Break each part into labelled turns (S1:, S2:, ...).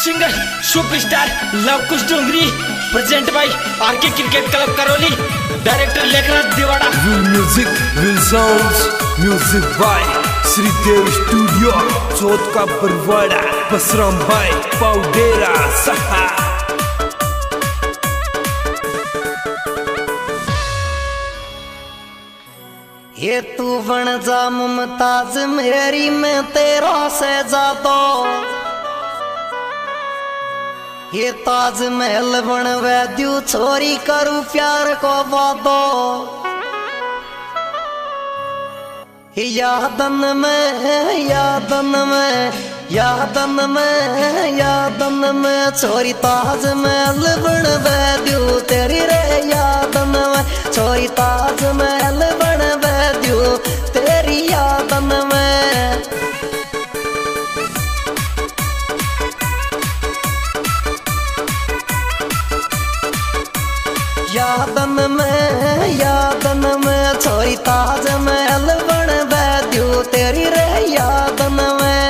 S1: Singer superstar Luv Kush Dongri present by RK cricket club Karauli, director Lekhraj Diwada.
S2: Will music will sounds, music by Shridev studio, Chauth ka Barwara, Basram भाई पाउडेरा सहा।
S3: ये तू बन जा मुमताज मेरी, मैं तेरा से ज्यादा। ये ताजमहल बनवे दू छोरी, करूं प्यार को वादो। यादन में यादन में यादन में यादन में छोरी, ताजमहल बनवे दू तेरी रे यादन में छोरी, ताजमहल बनवे दू तेरी यादन में। यादन में छोरी, ताजमहल बनवे दू तेरी रे यादन में।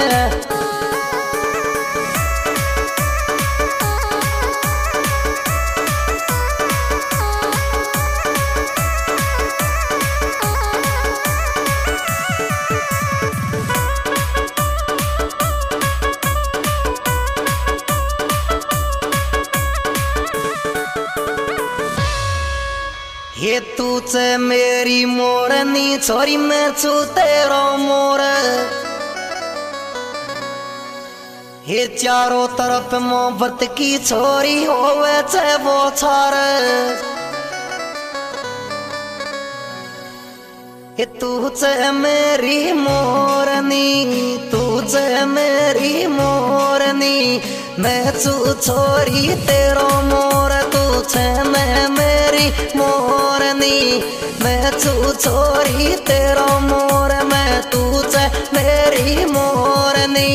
S3: ये तू चे मेरी मोरनी छोरी, मैं छू तेरो मोर। ये चारों तरफ मोहब्बत की छोरी होवे चे वो छार। ये तू चे मेरी मोरनी, तू चे मेरी मोरनी, मैं छू छोरी तेरो मोर। तू चे मैं मेरी मोरनी, मैं छू छोरी तेरो मोर, मैं तू चे मेरी मोरनी।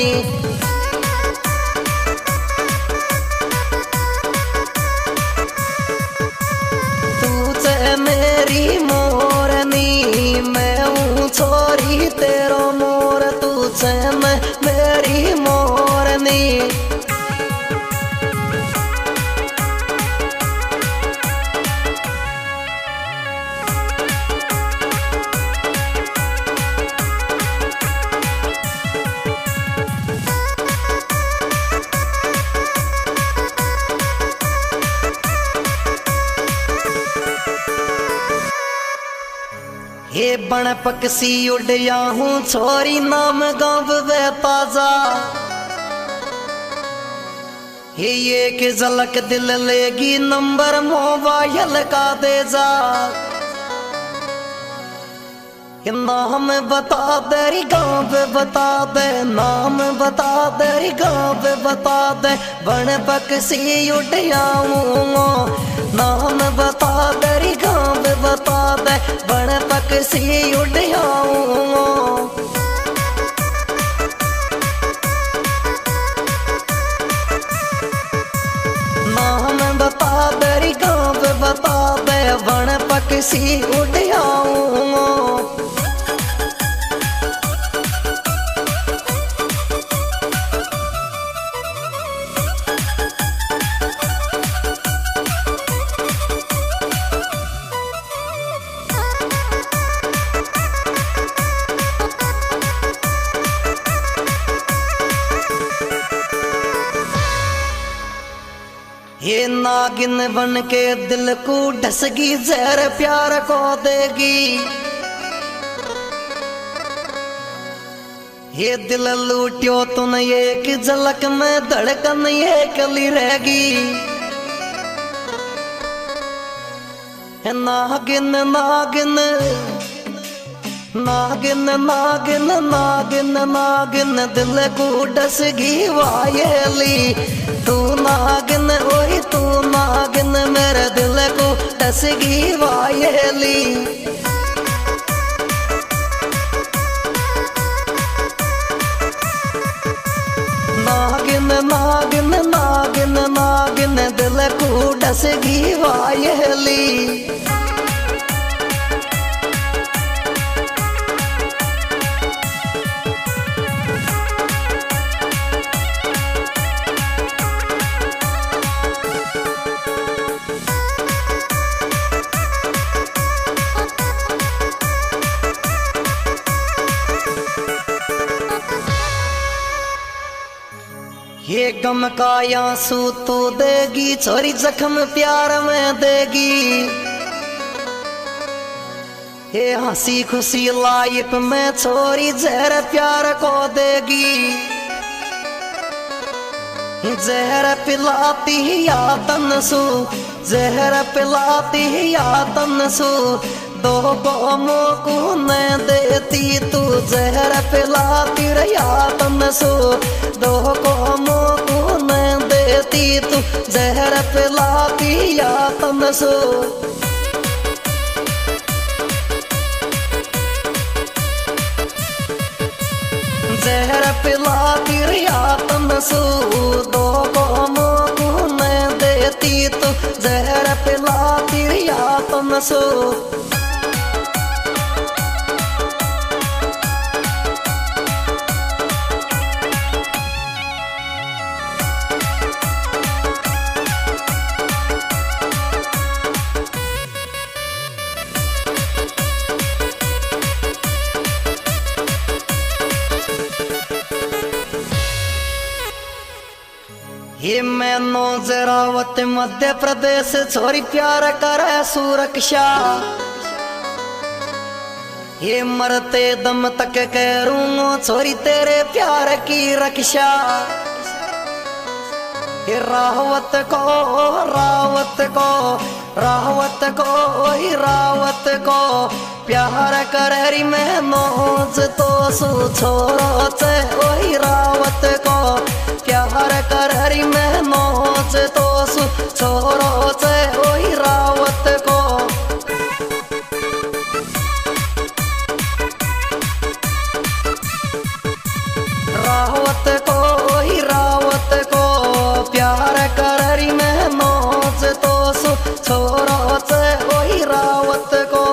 S3: तू चे मेरी मोरनी, मैं हूँ छोरी तेरो मोर। तू चे मैं मेरी मोरनी। ये बन पक्षी उड़या हूँ छोरी, नाम गाँव वे ताजा। ये एक झलक दिल लेगी, नंबर मोबाइल का दे जा। ये नाम बता दे गाँव बता दे, नाम बता दे गाँव बता दे। बन पक्षी उड़या हूँ, नाम बता दे गाँव बता दे। बन पक्षी उड़या हूँ। नाम बता दे गाँव बता दे, बन पक्षी उड़या हूँ। ये नागिन बन के दिल को ढसगी, जहर प्यार को देगी। ये दिल लूटियो तुम एक झलक में, धड़कन ये कली रहेगी। नागिन नागिन नागिन नागिन नागिन नागिन, दिल को डसगी वायली। तू नागिन ओए तू नागिन, मेरे दिल को डसगी वायली। नागिन नागिन नागिन नागिन, दिल को डसगी वायली। ये गम का आंसू तू देगी, छोरी जख्म प्यार में देगी। ये हंसी खुशी लाइफ में छोरी जहर प्यार को देगी। जहर पिलाती ही यातन सू, जहर पिलाती ही यातन सू, दो गमों को न देती तू। जहर पिलाती रे यातन सू, दो गमों को न देती तू। जहर पिलाती यातन सू। जहर पिलाती रे यातन सू, दो गमों को न देती तू। जहर पिलाती रे यातन सू। ये मैनो जरावत मध्य प्रदेश, छोरी प्यार करे सुरक्षा। ये मरते दम तक करूंगा छोरी तेरे प्यार की रक्षा। ये रावत को रावत को रावत को ही रावत को प्यार करेरी में नोज तो सु छोरो चे वही रावत को। प्यार करेरी में नोज तो सु छोरो चे वही रावत को। रावत को वही रावत को प्यार करेरी में नोज तो सु छोरो चे वही रावत को।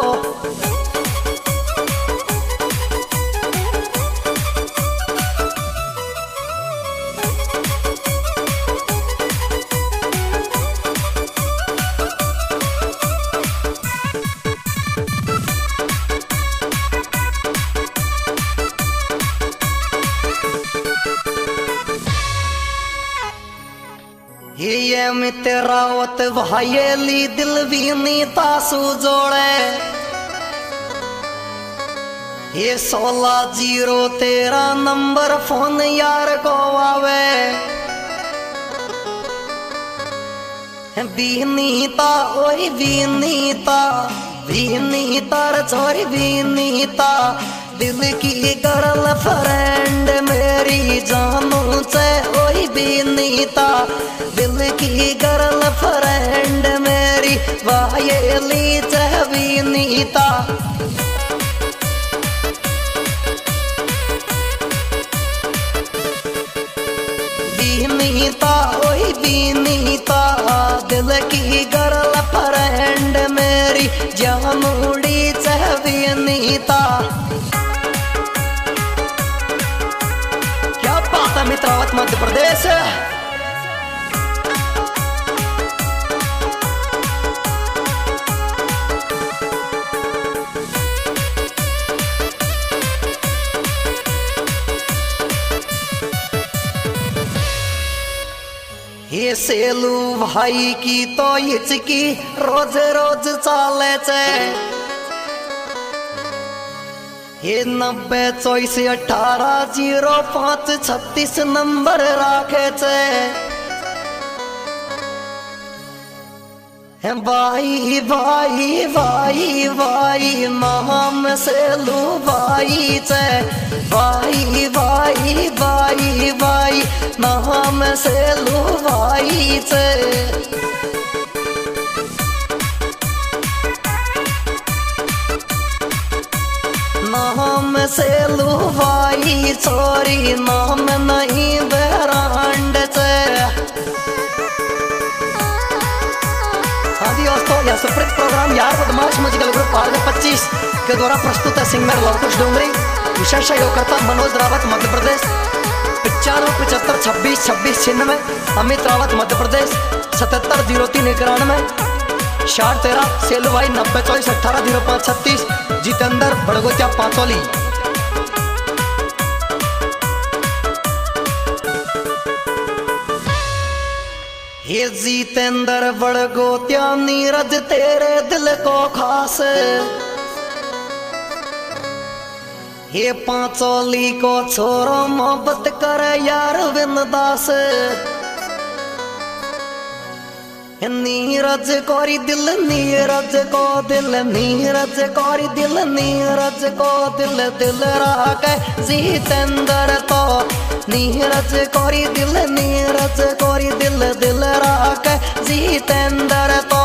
S3: ये मित रावत भाईली दिल भी नीता सु जोड़े। ये 16-0-13 नंबर फोन यार को आवे। बीनीता ओए बीनीता बीनीता छोरी बीनीता, दिल की गर्ल फ्रेंड मेरी जानू चे ओए बीनीता। दिल की गर्ल फ्रेंड मेरी वायली चे बीनीता। बीनीता ओए बीनीता, दिल की गर्ल फ्रेंड मेरी जानूड़ी चे बीनीता। क्या बात है मित्रावत मध्य प्रदेश। ये सेलू भाई की तो हिचकी रोज रोज चाले चे। ये 90-24-18-05-36 नंबर राखे चे। भाई भाई भाई भाई नाम सेलू भाई चे। भाई भाई भाई भाई नाम सेलू भाई चे। नाम सेलू भाई छोरी नाम नहीं बरांड चे। दोस्तों यह सुप्रसिद्ध प्रोग्राम यार बदमाश म्यूजिकल ग्रुप आर 25 के द्वारा प्रस्तुत है। सिंगर लवकुश डोंगरी, विशेष सहयोगकर्ता मनोज रावत मध्य प्रदेश। 95-75-26-26-96 अमित रावत मध्य प्रदेश। 77-03-91 60-13 सेलू भाई। 90-24-18-05-36 जितेंद्र बड़गोतिया पांचोली। हे जितेंद्र बड़गोत्या नीरज तेरे दिल को खास, हे पांचोली को छोरो मोहब्बत करे यार विनदास। नीरज कोरी दिल नीरज को दिल नीरज कोरी दिल नीरज को दिल दिल राख जितेंद्र तो नीरज कोरी दिल नीरज कोरी दिल दिल राख जितेंद्र तो।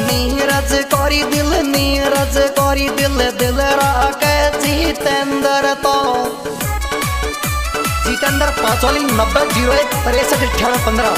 S3: नीरज कोरी दिल दिल राख जितेंद्र तो। जितेंद्र पांचोली 90 01 63 98 15।